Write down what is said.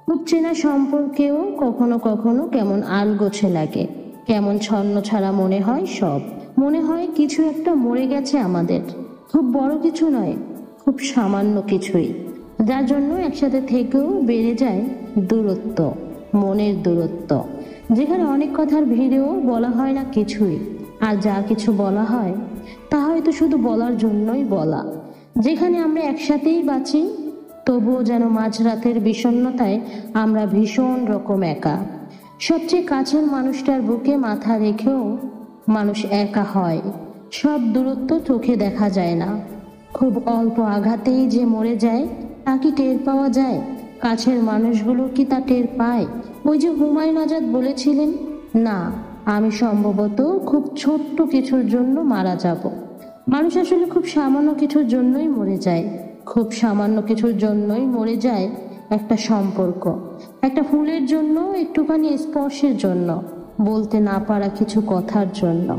খুব চেনা সম্পর্কেও কখনো কখনো কেমন আলগোছে লাগে, কেমন ছন্ন ছাড়া মনে হয় সব। মনে হয় কিছু একটা মরে গেছে আমাদের, খুব বড় কিছু নয়, খুব সামান্য কিছুই, যার জন্য একসাথে থেকেও বেড়ে যায় দূরত্ব, মনের দূরত্ব। যেখানে অনেক কথার ভিড়েও বলা হয় না কিছুই, আর যা কিছু বলা হয় তা হয়তো শুধু বলার জন্যই বলা। যেখানে আমরা একসাথেই বাঁচি, তবুও যেন মাঝরাতের বিষণ্ণতায় আমরা ভীষণ রকম একা। সবচেয়ে কাছের মানুষটার বুকে মাথা রেখেও মানুষ একা হয়। সব দূরত্ব চোখে দেখা যায় না, খুব অল্প আঘাতেই যে মরে যায় তা কি টের পাওয়া যায়? কাছের মানুষগুলো কি তা টের পায়? ওই যে হুমায়ুন আজাদ বলেছিলেন, না, আমি সম্ভবত খুব ছোট্ট কিছুর জন্য মারা যাব। মানুষ আসলে খুব সামান্য কিছুর জন্যই মরে যায়, খুব সামান্য কিছুর জন্যই মরে যায় একটা সম্পর্ক, একটা ফুলের জন্য, একটুখানি স্পর্শের জন্য, বলতে না পারা কিছু কথার জন্য।